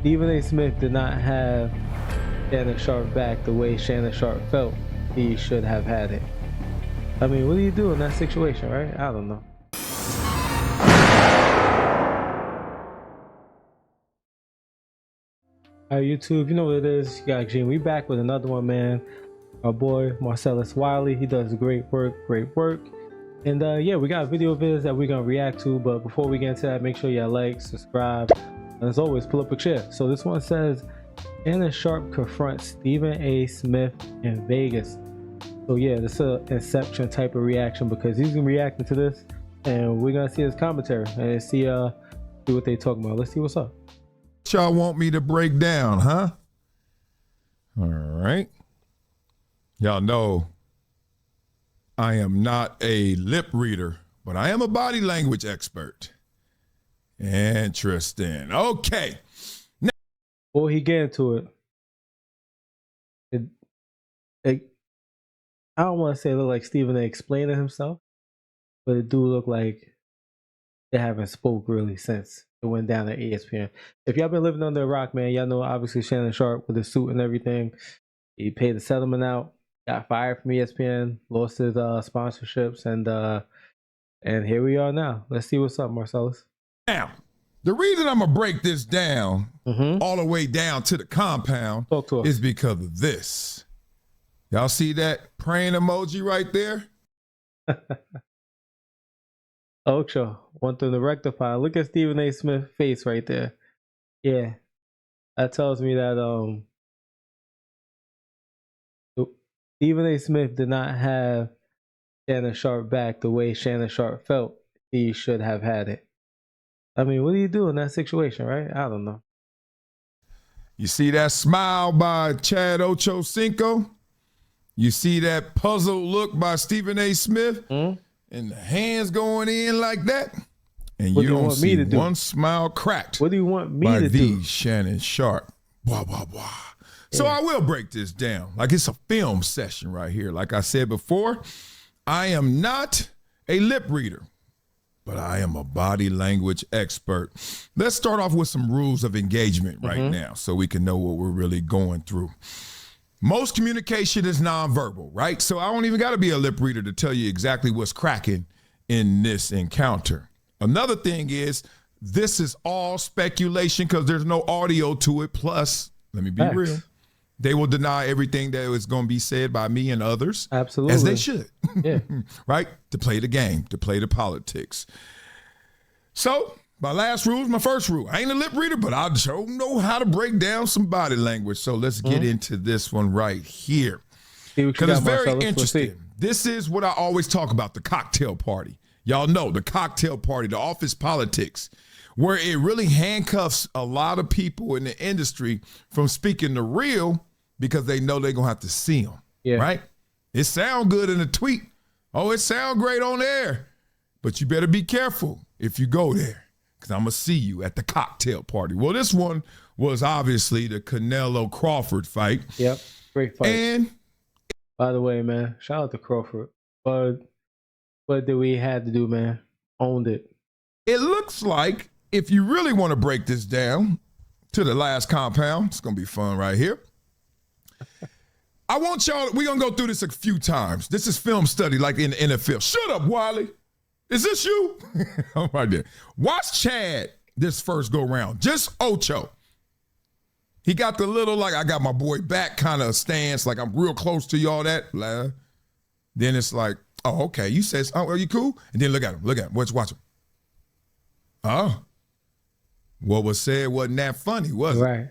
Stephen A. Smith did not have Shannon Sharpe back the way Shannon Sharpe felt he should have had it. I mean, what do you do in that situation, right? I don't know. All right, YouTube, you know what it is. You got Gene. We back with another one, man. Our boy Marcellus Wiley. He does great work, And yeah, we got a video of his that we're gonna react to. But before we get into that, make sure you like, subscribe, and as always, pull up a chair. So this one says, Shannon Sharpe confronts Stephen A. Smith in Vegas. So yeah, this is an Inception type of reaction because he's gonna be reacting to this, and we're gonna see his commentary and see what they talking about. Let's see what's up. Y'all want me to break down, huh? All right. Y'all know I am not a lip reader, but I am a body language expert. Interesting. Okay. Now, before he get into it, I don't want to say it look like Stephen A. explaining himself, but it do look like they haven't spoke really since it went down at ESPN. If y'all been living under a rock, man, y'all know obviously Shannon Sharpe with his suit and everything. He paid the settlement out, got fired from ESPN, lost his sponsorships, and here we are now. Let's see what's up, Marcellus. Now, the reason I'm gonna break this down all the way down to the compound is because of this. Y'all see that praying emoji right there? Ocho, one thing to rectify. Look at Stephen A. Smith's face right there. Yeah, that tells me that Stephen A. Smith did not have Shannon Sharpe back the way Shannon Sharpe felt he should have had it. I mean, what do you do in that situation, right? I don't know. You see that smile by Chad Ochocinco? You see that puzzled look by Stephen A. Smith? And the hands going in like that? And you don't see one smile cracked. What do you want me to do? By Shannon Sharpe. Blah, blah, blah. So I will break this down like it's a film session right here. Like I said before, I am not a lip reader, but I am a body language expert. Let's start off with some rules of engagement right now so we can know what we're really going through. Most communication is nonverbal, right? So I don't even got to be a lip reader to tell you exactly what's cracking in this encounter. Another thing is this is all speculation because there's no audio to it. Plus, let me be real. They will deny everything that was going to be said by me and others. Absolutely. As they should. Yeah. Right? To play the game, to play the politics. So my last rule is my first rule. I ain't a lip reader, but I sure know how to break down some body language. So let's get into this one right here. Because it's very interesting. This is what I always talk about, the cocktail party. Y'all know the cocktail party, the office politics, where it really handcuffs a lot of people in the industry from speaking the real because they know they're going to have to see them, right? It sound good in a tweet. Oh, it sound great on air. But you better be careful if you go there because I'm going to see you at the cocktail party. Well, this one was obviously the CANELO CRAWFORD fight. Yep, great fight. And by the way, man, shout out to Crawford. But what did we had to do, man? Owned it. It looks like if you really want to break this down to the last compound, it's going to be fun right here. I want y'all, we're going to go through this a few times. This is film study like in the NFL. Shut up, Wiley. Is this you? I'm right there. Watch Chad this first go round. Just Ocho. He got the little, like, I got my boy back kind of stance, like I'm real close to y'all that. Blah. Then it's like, oh, okay. You said, oh, are you cool? And then look at him. Look at him. Watch him. Oh. What was said wasn't that funny, was it? Right.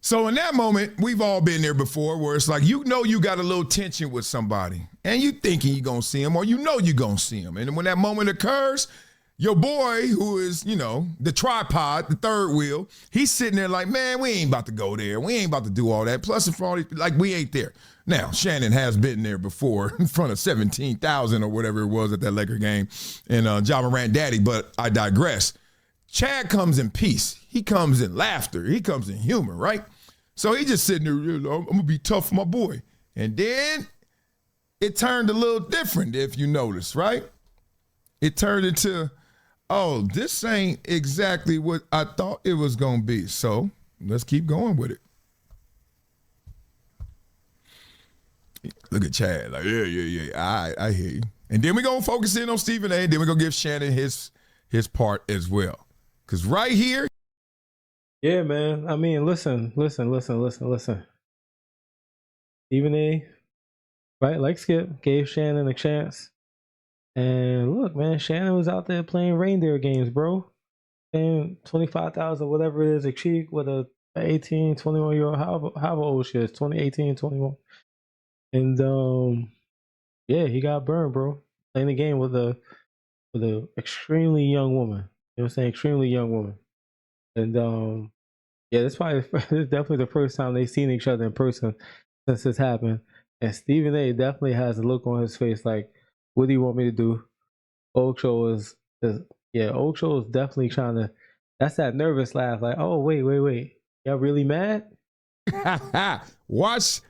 So in that moment, we've all been there before where it's like, you know you got a little tension with somebody and you thinking you're going to see him or you know you're going to see him. And when that moment occurs, your boy who is, you know, the tripod, the third wheel, he's sitting there like, man, we ain't about to go there. We ain't about to do all that. Plus, in front of, like, we ain't there. Now, Shannon has been there before in front of 17,000 or whatever it was at that Laker game and Ja Morant daddy, but I digress. Chad comes in peace. He comes in laughter. He comes in humor, right? So he just sitting there, I'm going to be tough for my boy. And then it turned a little different, if you notice, right? It turned into, oh, this ain't exactly what I thought it was going to be. So let's keep going with it. Look at Chad. Like, yeah. All right, I hear you. And then we're going to focus in on Stephen A. Then we're going to give Shannon his part as well. Because right here. Yeah, man. I mean, listen. Stephen A., right, like Skip, gave Shannon a chance. And look, man, Shannon was out there playing reindeer games, bro. Paying $25,000, whatever it is, a cheek with a 18, 21-year-old, however old she is, 20, 18, 21. And yeah, he got burned, bro. Playing the game with a extremely young woman. You know what I'm saying? Extremely young woman. And yeah, this is definitely the first time they've seen each other in person since this happened. And Stephen A. definitely has a look on his face like, what do you want me to do? Ocho is definitely trying to, that's that nervous laugh, like, oh, wait. Y'all really mad? Watch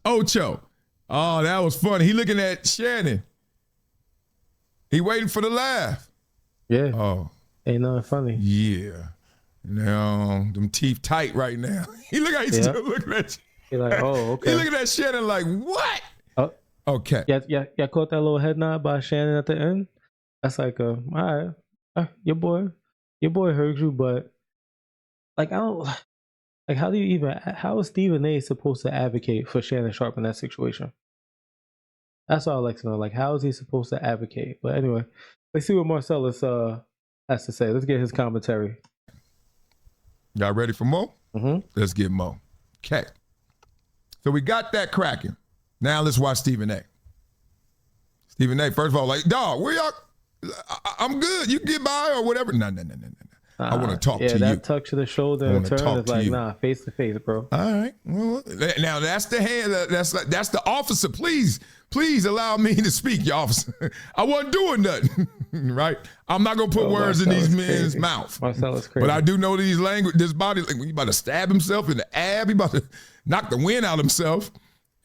Ocho. Oh, that was funny. He looking at Shannon. He waiting for the laugh. Yeah. Oh. Ain't nothing funny. Yeah. Now, them teeth tight right now. He look how he's still looking at you. He like, oh, okay. He looking at Shannon like, what? Oh. Okay. Yeah, caught that little head nod by Shannon at the end? That's like, all right, your boy heard you, but like, I don't, like, how is Stephen A. supposed to advocate for Shannon Sharpe in that situation? That's all I'd like to know. Like, how is he supposed to advocate? But anyway, let's see what Marcellus has to say. Let's get his commentary. Y'all ready for Mo? Mm-hmm. Let's get Mo. Okay. So we got that cracking. Now let's watch Stephen A. Stephen A., first of all, like, dog, where y'all? I'm good. You can get by or whatever. No. I want to talk to you. Yeah, that touch to the shoulder and turn is like, nah, face to face, bro. All right. Well, now that's the hand. That's the officer. Please allow me to speak, your officer. I wasn't doing nothing, right? I'm not gonna put words in these men's mouth. Marcellus crazy. But I do know these language. This body, like, he about to stab himself in the ab. He about to knock the wind out of himself.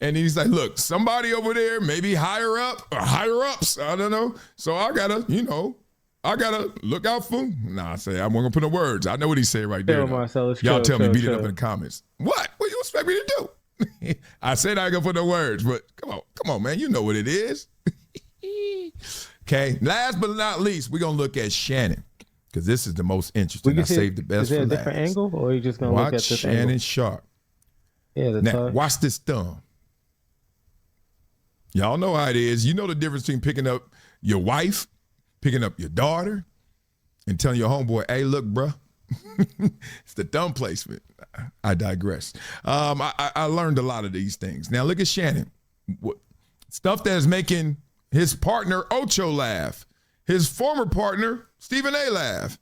And he's like, look, somebody over there, maybe higher up or higher ups, I don't know. So I gotta look out for him. Nah, I say, I wasn't gonna put no words. I know what he said right there. Marcellus, y'all tell me, beat it up in the comments. What you expect me to do? I said I ain't gonna put no words, but come on, man. You know what it is. Okay, last but not least, we're gonna look at Shannon, because this is the most interesting. I saved the best for last. Is there a different angle, or are you just gonna look at this Shannon angle? Sharpe. Yeah, now, watch this thumb. Y'all know how it is. You know the difference between picking up your wife, picking up your daughter, and telling your homeboy, hey, look, bruh. It's the thumb placement. I digress. I learned a lot of these things. Now look at Shannon. Stuff that is making his partner Ocho laugh, his former partner Stephen A. laugh,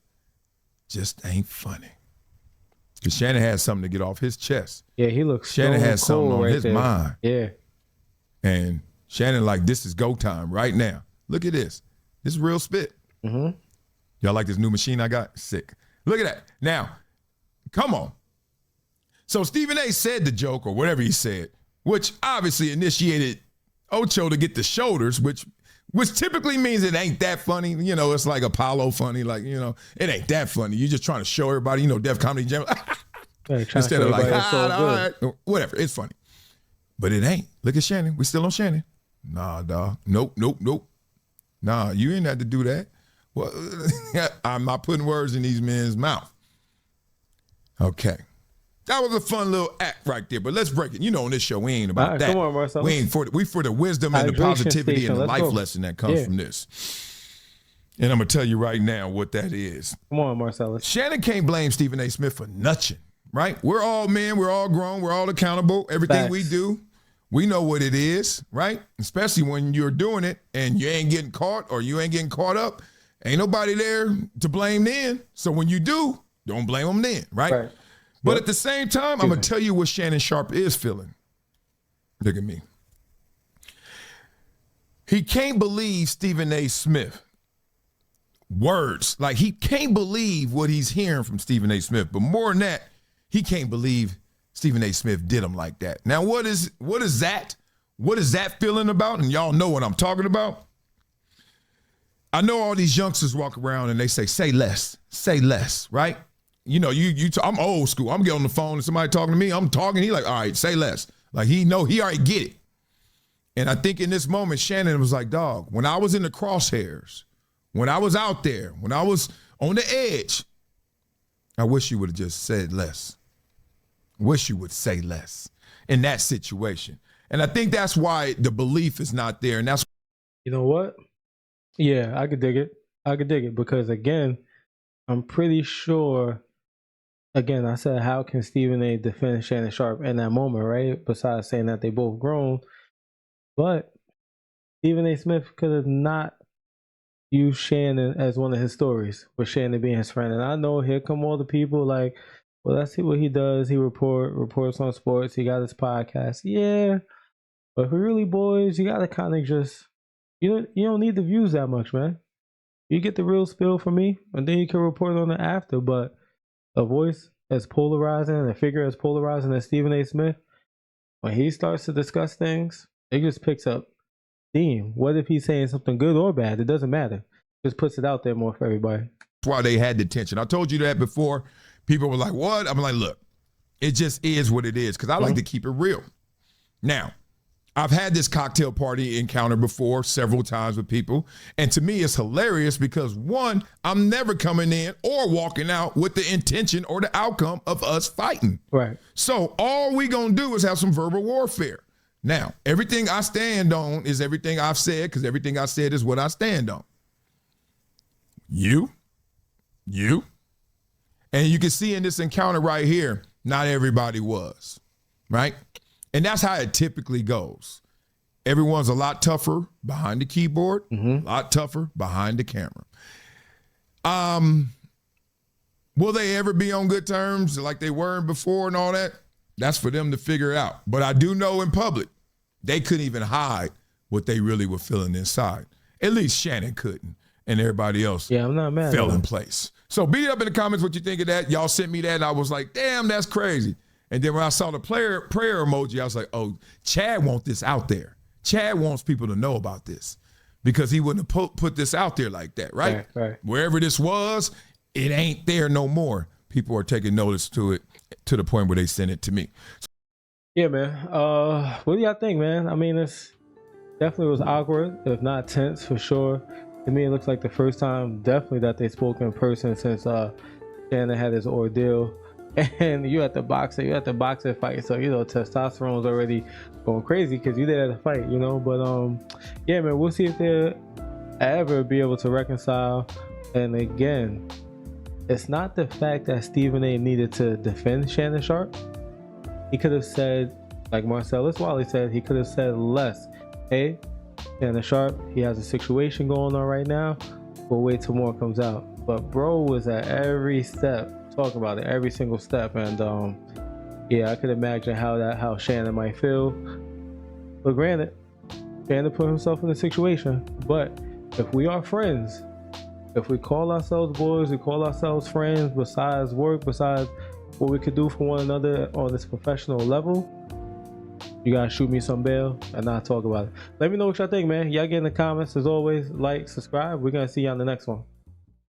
just ain't funny. Because Shannon has something to get off his chest. Yeah, he looks Shannon has something on right his there. mind. Yeah. And Shannon like, this is go time right now. Look at this. This is real spit. Mm-hmm. Y'all like this new machine I got? Sick. Look at that. Now, come on. So Stephen A. said the joke or whatever he said, which obviously initiated Ocho to get the shoulders, which typically means it ain't that funny. You know, it's like Apollo funny. Like, you know, it ain't that funny. You're just trying to show everybody, you know, Def Comedy Jam. Instead of like, all right, whatever. It's funny. But it ain't. Look at Shannon. We still on Shannon. Nah, dog. Nope. Nah, you ain't had to do that. Well, I'm not putting words in these men's mouth. Okay. That was a fun little act right there, but let's break it. You know, on this show, we ain't about that. Come on, Marcellus. We for the wisdom and the positivity and the life lesson that comes from this. And I'm going to tell you right now what that is. Come on, Marcellus. Shannon can't blame Stephen A. Smith for nothing, right? We're all men. We're all grown. We're all accountable. Everything we do, we know what it is, right? Especially when you're doing it and you ain't getting caught or you ain't getting caught up. Ain't nobody there to blame then. So when you do, don't blame them then, right? But at the same time, I'm going to tell you what Shannon Sharpe is feeling. Look at me. He can't believe Stephen A. Smith. Words. Like, he can't believe what he's hearing from Stephen A. Smith. But more than that, he can't believe Stephen A. Smith did him like that. Now, what is that? What is that feeling about? And y'all know what I'm talking about. I know all these youngsters walk around and they say less, right? You know, I'm old school. I'm getting on the phone and somebody talking to me, I'm talking, he like, all right, say less. Like he already get it. And I think in this moment, Shannon was like, dog, when I was in the crosshairs, when I was out there, when I was on the edge, I wish you would have just said less. Wish you would say less in that situation. And I think that's why the belief is not there. And that's, you know what? Yeah, I could dig it. I could dig it because, again, I'm pretty sure, again, I said, how can Stephen A. defend Shannon Sharpe in that moment, right? Besides saying that they both grown. But Stephen A. Smith could have not used Shannon as one of his stories, with Shannon being his friend. And I know here come all the people like, well, let's see what he does. He reports on sports. He got his podcast. Yeah. But if we're really boys, you got to kind of just, you don't need the views that much, man. You get the real spill from me, and then you can report on it after. But a voice as polarizing and a figure as polarizing as Stephen A. Smith, when he starts to discuss things, it just picks up steam. What if he's saying something good or bad? It doesn't matter. Just puts it out there more for everybody. That's why they had the tension. I told you that before. People were like, what? I'm like, look, it just is what it is, because I like to keep it real. Now, I've had this cocktail party encounter before several times with people, and to me it's hilarious because, one, I'm never coming in or walking out with the intention or the outcome of us fighting. Right. So all we gonna do is have some verbal warfare. Now, everything I stand on is everything I've said, because everything I said is what I stand on. You, and you can see in this encounter right here, not everybody was, right? And that's how it typically goes. Everyone's a lot tougher behind the keyboard, a lot tougher behind the camera. Will they ever be on good terms like they were before and all that? That's for them to figure out. But I do know in public, they couldn't even hide what they really were feeling inside. At least Shannon couldn't, and everybody else I'm not mad fell in place. So beat it up in the comments what you think of that. Y'all sent me that, and I was like, damn, that's crazy. And then when I saw the prayer emoji, I was like, oh, Chad wants this out there. Chad wants people to know about this because he wouldn't have put this out there like that, right? Right. Wherever this was, it ain't there no more. People are taking notice to it to the point where they send it to me. Yeah, man. What do y'all think, man? I mean, it's definitely was awkward, if not tense, for sure. To me, it looks like the first time, definitely, that they spoke in person since Shannon had his ordeal. And you at the boxing fight, so testosterone's already going crazy because you there at the fight, But yeah, man, we'll see if they'll ever be able to reconcile. And again, it's not the fact that Stephen A. needed to defend Shannon Sharpe. He could have said, like Marcellus Wiley said, he could have said less. Hey, Shannon Sharpe, he has a situation going on right now. We'll wait till more comes out. But bro was at every step talking about it, every single step. And yeah, I could imagine how Shannon might feel. But granted, Shannon put himself in a situation. But if we are friends, if we call ourselves boys, we call ourselves friends, besides work, besides what we could do for one another on this professional level, you gotta shoot me some bail and not talk about it. Let me know what y'all think, man. Y'all get in the comments. As always, like, subscribe. We're gonna see you on the next one.